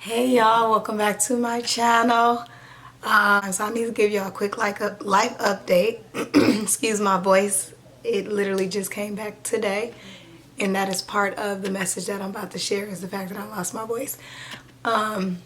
Hey y'all, welcome back to my channel. So I need to give y'all a quick life update. Excuse my voice. It literally just came back today, and that is part of the message that I'm about to share, is the fact that I lost my voice. I'm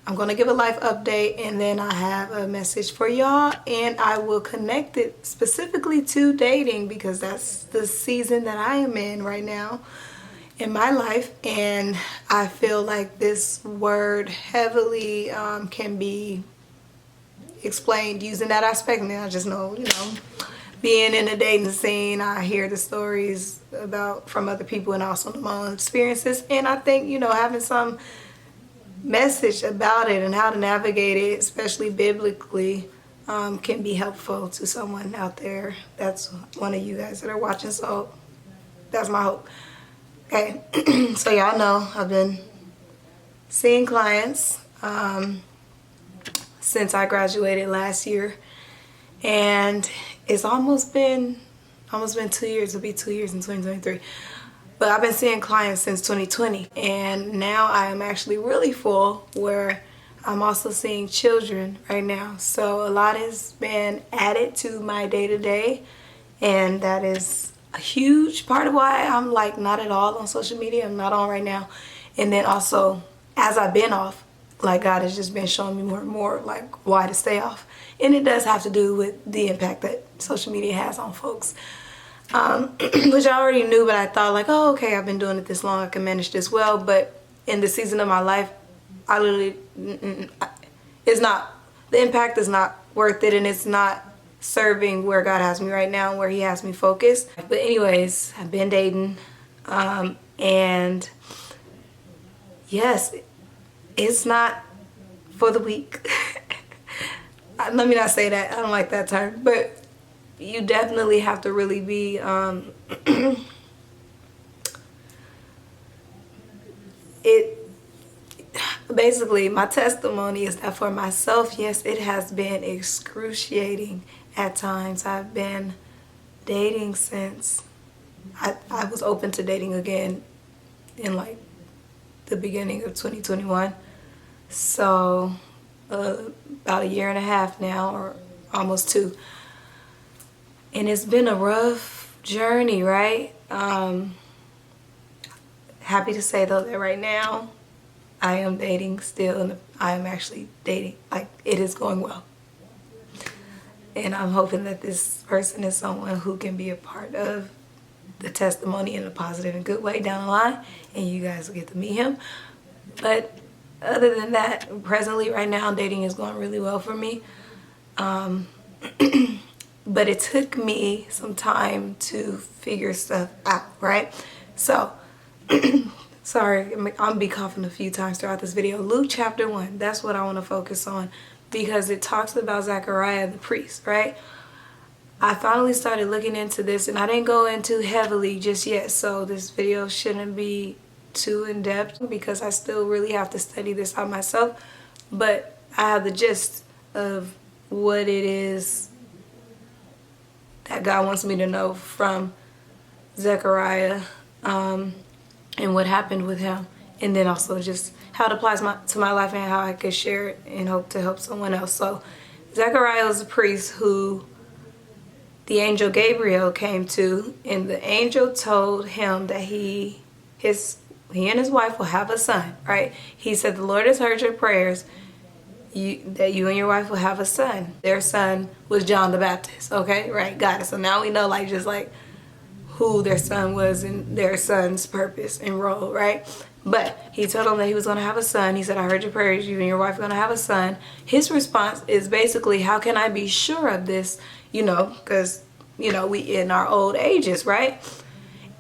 going to give a life update, and then I have a message for y'all, and I will connect it specifically to dating because that's the season that I am in right now in my life, and I feel like this word heavily can be explained using that aspect. And I just know, being in the dating scene, I hear the stories about from other people and also my own experiences, and I think having some message about it and how to navigate it, especially biblically, can be helpful to someone out there. That's one of you guys that are watching, so that's my hope. Okay, so y'all know I've been seeing clients since I graduated last year, and it's almost been 2 years. It'll be 2 years in 2023. But I've been seeing clients since 2020, and now I am actually really full where I'm also seeing children right now. So a lot has been added to my day-to-day, and that is a huge part of why I'm like not at all on social media. I'm not on right now. And then also, as I've been off, like God has just been showing me more and more like why to stay off. And it does have to do with the impact that social media has on folks. Which I already knew, but I thought like, oh, okay, I've been doing it this long, I can manage this well. But in the season of my life, I literally, it's not, the impact is not worth it, and it's not serving where God has me right now and where He has me focused. But anyways, I've been dating, and yes, it's not for the weak. Let me not say that, I don't like that term, but you definitely have to really be basically, my testimony is that for myself, yes, it has been excruciating at times. I've been dating since I was open to dating again in like the beginning of 2021, so about 1.5 years now, or almost 2. And it's been a rough journey, right? Happy to say though that right now I am dating still, and I am actually dating. Like, it is going well. And I'm hoping that this person is someone who can be a part of the testimony in a positive and good way down the line, and you guys will get to meet him. But other than that, presently right now, dating is going really well for me. But it took me some time to figure stuff out, right? So, sorry, I'm gonna be coughing a few times throughout this video. Luke chapter 1, that's what I want to focus on, because it talks about Zechariah the priest, right? I finally started looking into this, and I didn't go into heavily just yet, so this video shouldn't be too in-depth because I still really have to study this out myself. But I have the gist of what it is that God wants me to know from Zechariah, and what happened with him, and then also just how it applies to my life and how I could share it and hope to help someone else. So Zechariah was a priest who the angel Gabriel came to, and the angel told him that he and his wife will have a son, right? He said, the Lord has heard your prayers, that you and your wife will have a son. Their son was John the Baptist. Okay, right, got it. So now we know like who their son was and their son's purpose and role, right? But he told them that he was going to have a son. He said, I heard your prayers, you and your wife are going to have a son. His response is basically, how can I be sure of this? Because we in our old ages, right?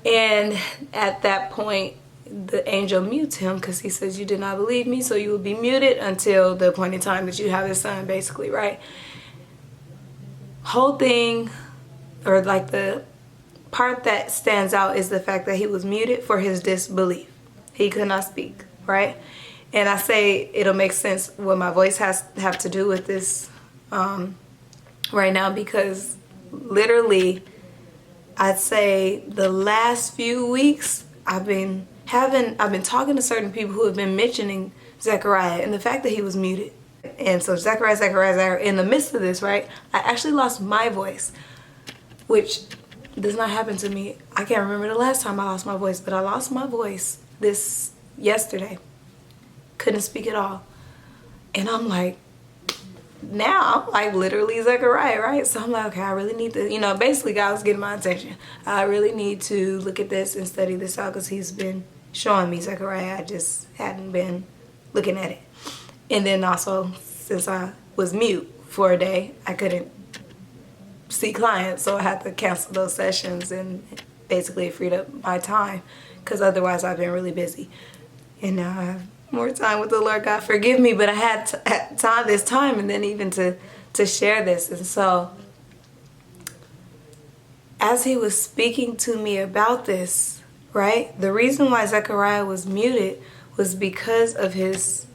And at that point, the angel mutes him, because he says, you did not believe me, so you will be muted until the appointed time that you have a son, basically, right? Whole thing, or like the part that stands out, is the fact that he was muted for his disbelief. He could not speak, right? And I say it'll make sense what my voice have to do with this right now, because literally I'd say the last few weeks I've been I've been talking to certain people who have been mentioning Zechariah and the fact that he was muted. And so Zechariah, in the midst of this, right, I actually lost my voice, which does not happen to me. I can't remember the last time I lost my voice, but I lost my voice yesterday. Couldn't speak at all. And I'm like, now I'm like literally Zechariah, right? So I'm like, okay, I really need to, basically God was getting my attention. I really need to look at this and study this out because he's been showing me Zechariah. I just hadn't been looking at it. And then also, since I was mute for a day, I couldn't see clients, so I had to cancel those sessions, and basically it freed up my time because otherwise I've been really busy. And now I have more time with the Lord. God forgive me, but I had this time, and then even to share this. And so as he was speaking to me about this, right, the reason why Zechariah was muted was because of his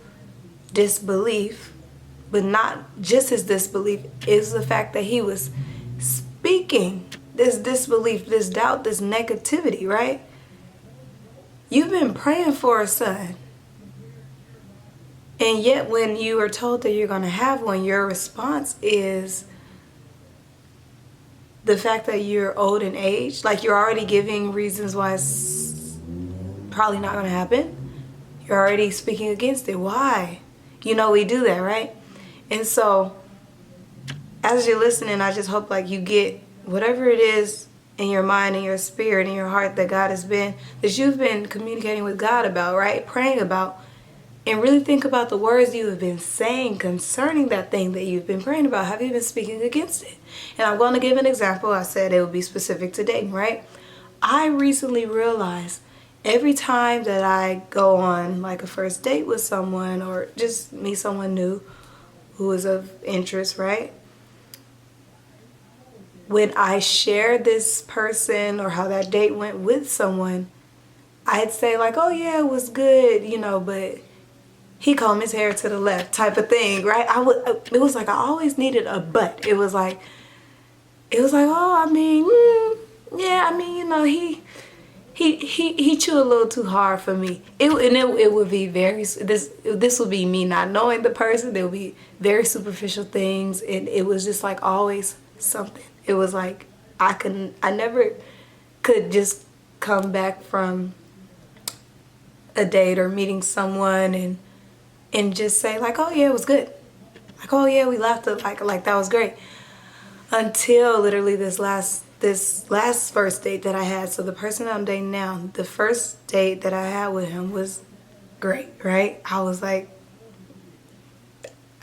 disbelief, but not just his disbelief, is the fact that he was speaking this disbelief, this doubt, this negativity, right? You've been praying for a son, and yet when you are told that you're going to have one, your response is the fact that you're old in age. Like, you're already giving reasons why it's probably not going to happen. You're already speaking against it. Why? We do that, right? And so as you're listening, I just hope like you get whatever it is in your mind and your spirit and your heart that you've been communicating with God about, right? Praying about, and really think about the words you have been saying concerning that thing that you've been praying about. Have you been speaking against it? And I'm going to give an example. I said it would be specific to dating, right? I recently realized every time that I go on like a first date with someone or just meet someone new who is of interest, right? When I share this person or how that date went with someone, I'd say like, oh yeah, it was good, but he combed his hair to the left type of thing, right? It was like I always needed a but. It was like, oh, I mean, yeah, I mean, he chewed a little too hard for me. It would be this would be me not knowing the person. There would be very superficial things, and it was just like always something. It was like I never could just come back from a date or meeting someone and just say like, oh yeah, it was good. Like, oh yeah, we laughed up, like that was great. Until literally this last first date that I had. So the person I'm dating now, the first date that I had with him was great, right? I was like,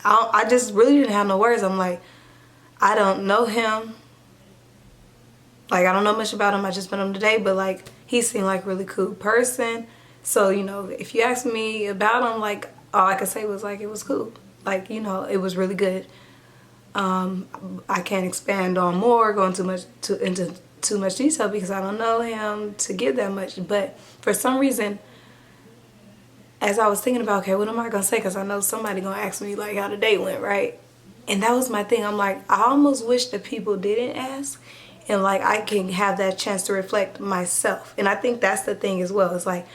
I just really didn't have no words. I'm like, I don't know him. Like, I don't know much about him. I just met him today, but like, he seemed like a really cool person. So, if you ask me about him, like, all I could say was like, it was cool. Like, it was really good. I can't expand on more, going into too much detail because I don't know him to give that much. But for some reason, as I was thinking about, okay, what am I gonna say? Because I know somebody gonna ask me like how the date went, right? And that was my thing. I'm like, I almost wish that people didn't ask, and like I can have that chance to reflect myself. And I think that's the thing as well. It's like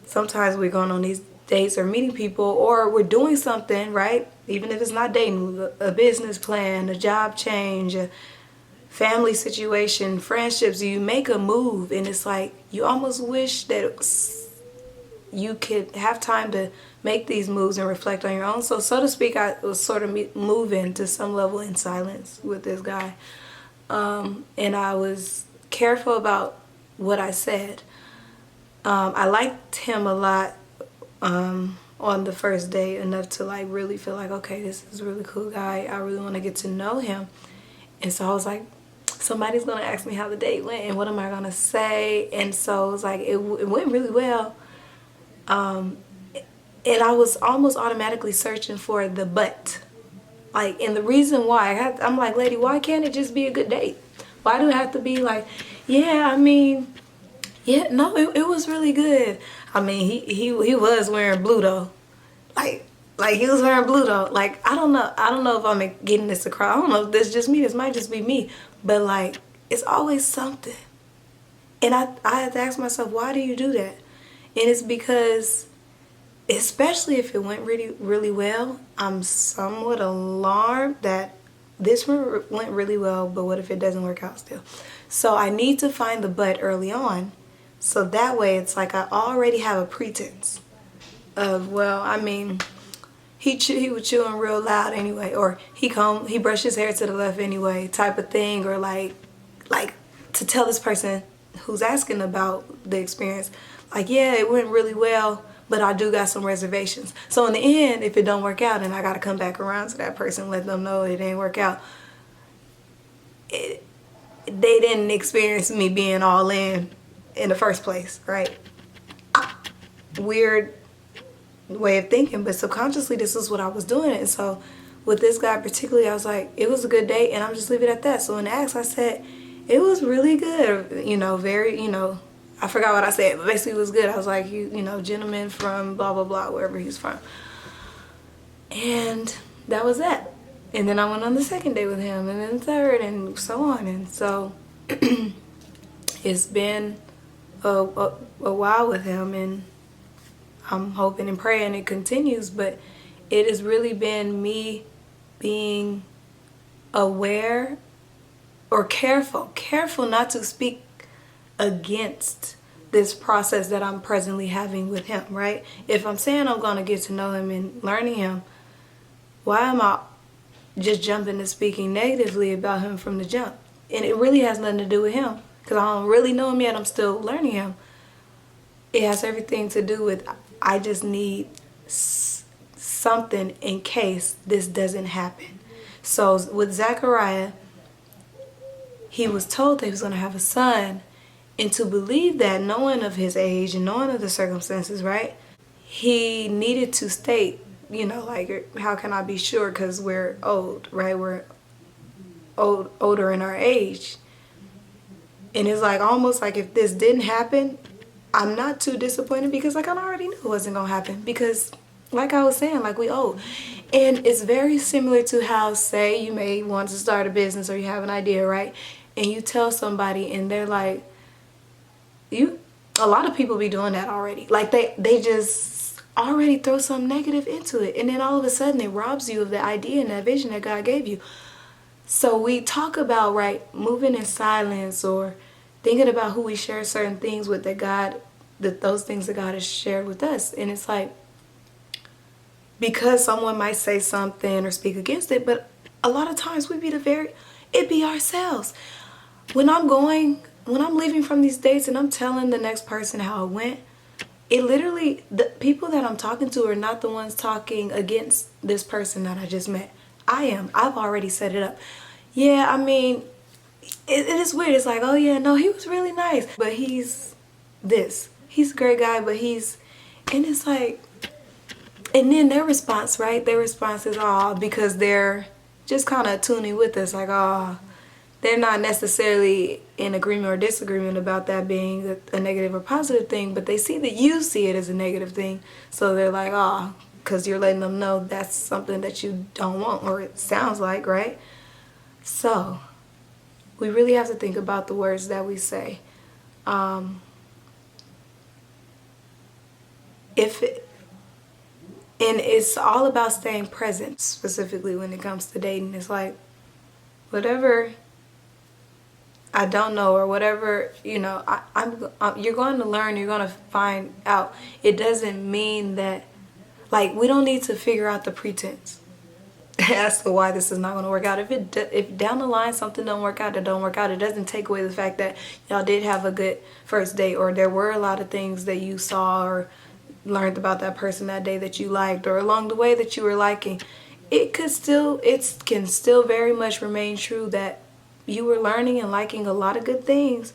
sometimes we're going on these dates or meeting people, or we're doing something, right? Even if it's not dating, a business plan, a job change, a family situation, friendships, you make a move and it's like you almost wish that you could have time to make these moves and reflect on your own. So to speak, I was sort of moving to some level in silence with this guy. And I was careful about what I said. I liked him a lot on the first date, enough to like really feel like, okay, this is a really cool guy. I really want to get to know him. And so I was like, somebody's going to ask me how the date went and what am I going to say? And so it was like, it went really well. And I was almost automatically searching for the but. Like, and the reason why, I'm like, lady, why can't it just be a good date? Why do it have to be like, yeah, I mean, yeah, no, it was really good. I mean, he was wearing blue though. Like he was wearing blue though. Like, I don't know if I'm getting this across. I don't know if this is just me. This might just be me. But like, it's always something. And I had to ask myself, why do you do that? And it's because, especially if it went really, really well, I'm somewhat alarmed that this went really well, but what if it doesn't work out still? So I need to find the but early on. So that way it's like I already have a pretense of, well, I mean, he was chewing real loud anyway, or he brushed his hair to the left anyway, type of thing, or like to tell this person who's asking about the experience, like, yeah, it went really well, but I do got some reservations. So in the end, if it don't work out, and I got to come back around to that person, let them know it didn't work out. They didn't experience me being all in the first place, right? Weird way of thinking, but subconsciously this is what I was doing. And so with this guy particularly, I was like, it was a good date, and I'm just leave it at that. So in the ask, I said, it was really good, very, I forgot what I said, but basically it was good. I was like, gentleman from blah, blah, blah, wherever he's from. And that was that. And then I went on the second date with him, and then third, and so on. And so it's been a while with him, and I'm hoping and praying it continues, but it has really been me being aware or careful not to speak against this process that I'm presently having with him, right? If I'm saying I'm going to get to know him and learning him, why am I just jumping to speaking negatively about him from the jump? And it really has nothing to do with him, because I don't really know him yet. I'm still learning him. It has everything to do with, I just need something in case this doesn't happen. So with Zachariah, he was told that he was going to have a son, and to believe that, knowing of his age and knowing of the circumstances, right, he needed to state, like, how can I be sure? Because we're old, right? We're older in our age. And it's like, almost like, if this didn't happen, I'm not too disappointed, because like I already knew it wasn't gonna happen, because like I was saying, like, we old. And it's very similar to how, say, you may want to start a business, or you have an idea, right? And you tell somebody and they're like, a lot of people be doing that already. Like they just already throw some negative into it, and then all of a sudden it robs you of the idea and that vision that God gave you. So we talk about, right, moving in silence, or thinking about who we share certain things with, those things that God has shared with us. And it's like, because someone might say something or speak against it, but a lot of times it be ourselves. When I'm leaving from these dates and I'm telling the next person how it went, it literally, the people that I'm talking to are not the ones talking against this person that I just met. I've already set it up. Yeah, I mean, it is weird. It's like, oh yeah, no, he was really nice, but he's this. He's a great guy, but and it's like, and then their response, right? Their response is, because they're just kind of tuning with us, like, they're not necessarily in agreement or disagreement about that being a negative or positive thing, but they see that you see it as a negative thing. So they're like, because you're letting them know that's something that you don't want, or it sounds like, right? So we really have to think about the words that we say. And it's all about staying present, specifically when it comes to dating. It's like, whatever I don't know, or whatever, you're going to learn, you're going to find out. It doesn't mean that, like, we don't need to figure out the pretense as to why this is not going to work out. If down the line something don't work out, it don't work out. It doesn't take away the fact that y'all did have a good first date, or there were a lot of things that you saw or learned about that person that day that you liked, or along the way that you were liking. It can still very much remain true that you were learning and liking a lot of good things,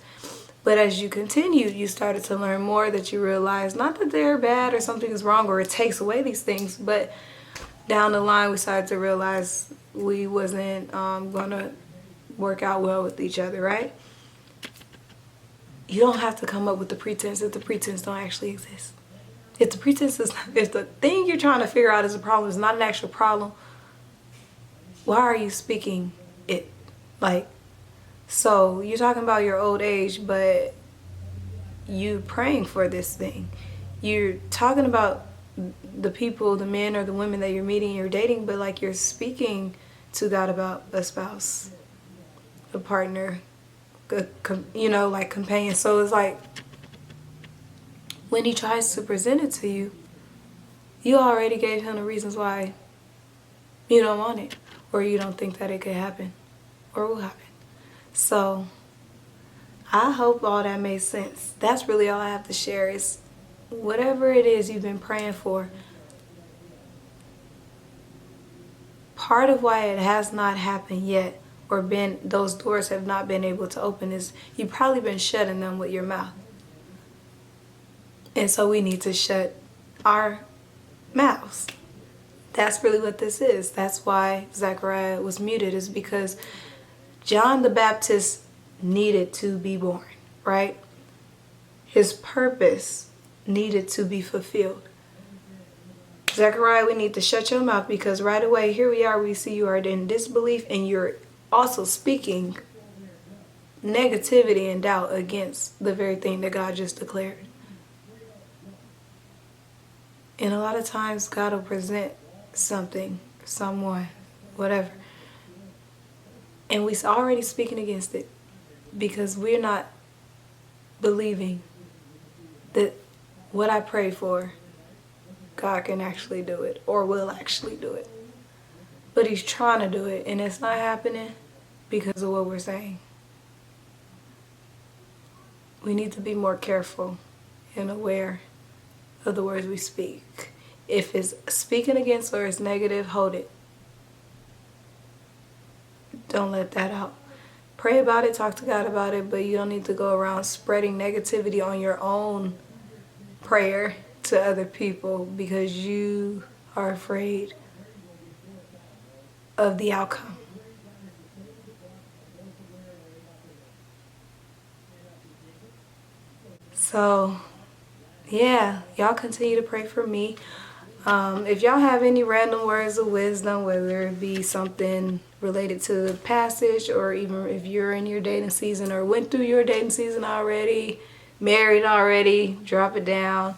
but as you continued, you started to learn more, that you realized not that they're bad or something is wrong or it takes away these things, but down the line we started to realize we wasn't gonna work out well with each other, right? You don't have to come up with the pretense if the pretense don't actually exist. If the thing you're trying to figure out is a problem, is not an actual problem, why are you speaking it? Like, so you're talking about your old age, but you praying for this thing. you're talking about the people, the men or the women that you're meeting, you're dating, but like you're speaking to God about a spouse, a partner, like companion. So it's like when he tries to present it to you, you already gave him the reasons why you don't want it, or you don't think that it could happen or will happen. So I hope all that made sense. That's really all I have to share is whatever it is you've been praying for. Part of why it has not happened yet, or those doors have not been able to open, is you've probably been shutting them with your mouth. And so we need to shut our mouths. That's really what this is. That's why Zechariah was muted, is because John the Baptist needed to be born, right? His purpose needed to be fulfilled. Zechariah, we need to shut your mouth, because right away, here we are, we see you are in disbelief, and you're also speaking negativity and doubt against the very thing that God just declared. And a lot of times God will present something, someone, whatever, and we're already speaking against it because we're not believing that what I pray for, God can actually do it or will actually do it. But he's trying to do it, and it's not happening because of what we're saying. We need to be more careful and aware of the words we speak. If it's speaking against or it's negative, hold it. Don't let that out. Pray about it, talk to God about it, but you don't need to go around spreading negativity on your own prayer to other people because you are afraid of the outcome. So, yeah, y'all continue to pray for me. If y'all have any random words of wisdom, whether it be something related to the passage, or even if you're in your dating season or went through your dating season already, married already, drop it down.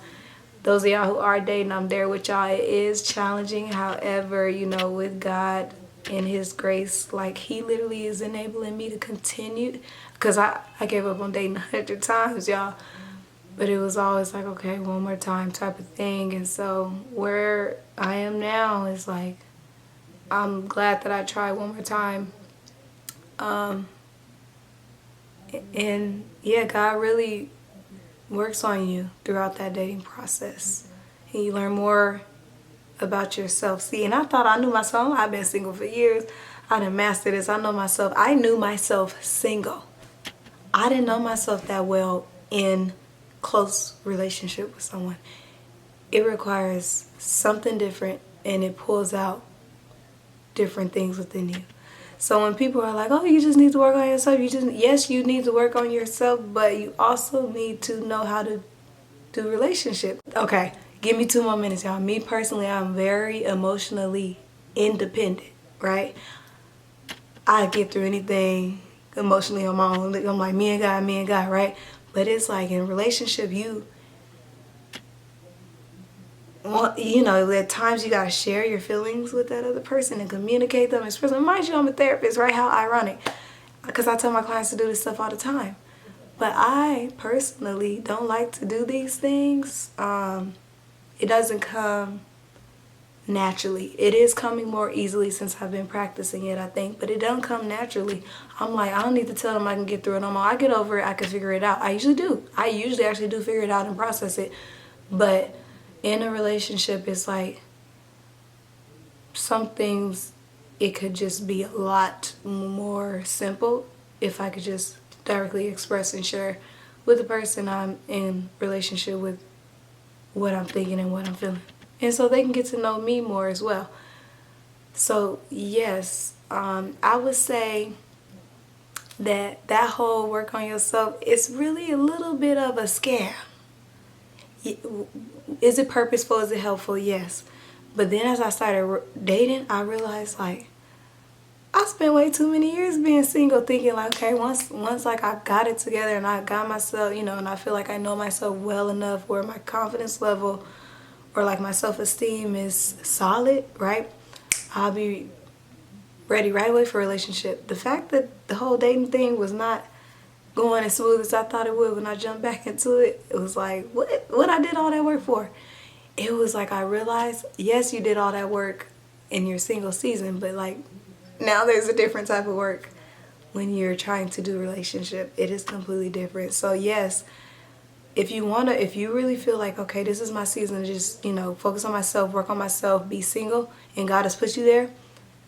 Those of y'all who are dating, I'm there with y'all. It is challenging. However, with God and his grace, like he literally is enabling me to continue, because I gave up on dating 100 times, y'all. But it was always like, okay, one more time type of thing. And so where I am now is like, I'm glad that I tried one more time. And yeah, God really works on you throughout that dating process. And you learn more about yourself. See, and I thought I knew myself. I've been single for years. I done mastered this. I know myself. I knew myself single. I didn't know myself that well in close relationship with someone. It requires something different, and it pulls out different things within you. So when people are like, oh, you just need to work on yourself, yes, you need to work on yourself, but you also need to know how to do relationship. Okay, give me 2 more minutes, y'all. Me personally, I'm very emotionally independent, right? I get through anything emotionally on my own. I'm like, me and God, right? But it's like in relationship, at times you gotta share your feelings with that other person and communicate them, express them. Mind you, I'm a therapist, right? How ironic, because I tell my clients to do this stuff all the time. But I personally don't like to do these things. It doesn't come naturally. It is coming more easily since I've been practicing it, I think, but it doesn't come naturally. I'm like, I don't need to tell them I can get through it no more. I get over it, I can figure it out. I usually do. I usually actually do figure it out and process it. But in a relationship, it's like some things, it could just be a lot more simple if I could just directly express and share with the person I'm in relationship with what I'm thinking and what I'm feeling. And so they can get to know me more as well. So yes, I would say that whole work on yourself is really a little bit of a scam. Is it purposeful? Is it helpful? Yes. But then as I started dating, I realized like I spent way too many years being single, thinking like, okay, once like I got it together and I got myself, you know, and I feel like I know myself well enough where my confidence level or like my self-esteem is solid, right? I'll be ready right away for a relationship. The fact that the whole dating thing was not going as smooth as I thought it would when I jumped back into it, it was like, what I did all that work for? It was like I realized, yes, you did all that work in your single season, but like now there's a different type of work when you're trying to do a relationship. It is completely different. So yes, if you really feel like, okay, this is my season to just, you know, focus on myself, work on myself, be single, and God has put you there,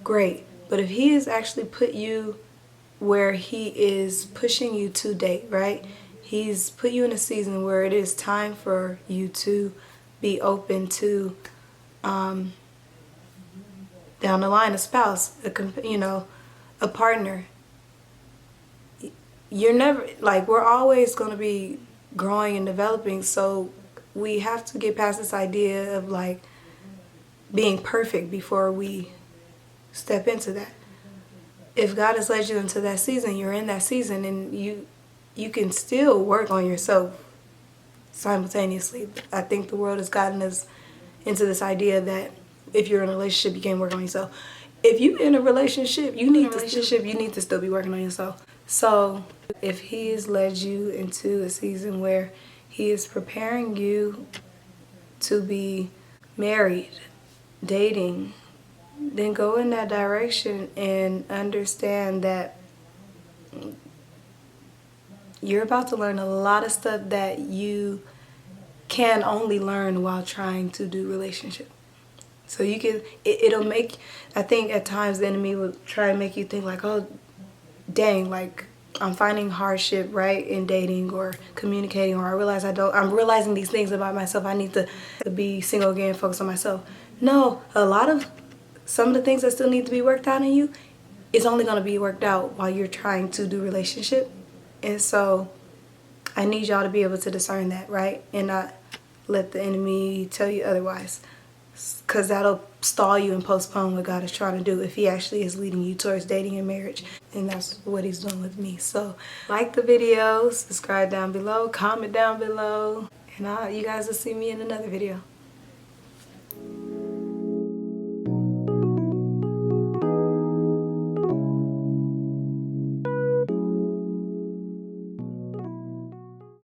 great. But if He has actually put you where He is pushing you to date, right? He's put you in a season where it is time for you to be open to, down the line, a spouse, a partner. You're never, like, we're always going to be growing and developing, so we have to get past this idea of like being perfect before we step into that. If God has led you into that season, you're in that season, and you can still work on yourself simultaneously. I think the world has gotten us into this idea that if you're in a relationship, you can't work on yourself. If you're in a relationship, you need to still be working on yourself. So if He has led you into a season where He is preparing you to be married, dating, then go in that direction and understand that you're about to learn a lot of stuff that you can only learn while trying to do relationship. So you can, it'll make, I think at times the enemy will try to make you think like, oh, dang, like I'm finding hardship, right, in dating or communicating, or I'm realizing these things about myself. I need to be single again, focus on myself. No, some of the things that still need to be worked out in you is only going to be worked out while you're trying to do relationship. And so I need y'all to be able to discern that, right? And not let the enemy tell you otherwise. Because that'll stall you and postpone what God is trying to do if He actually is leading you towards dating and marriage. And that's what He's doing with me. So like the video, subscribe down below, comment down below, and you guys will see me in another video.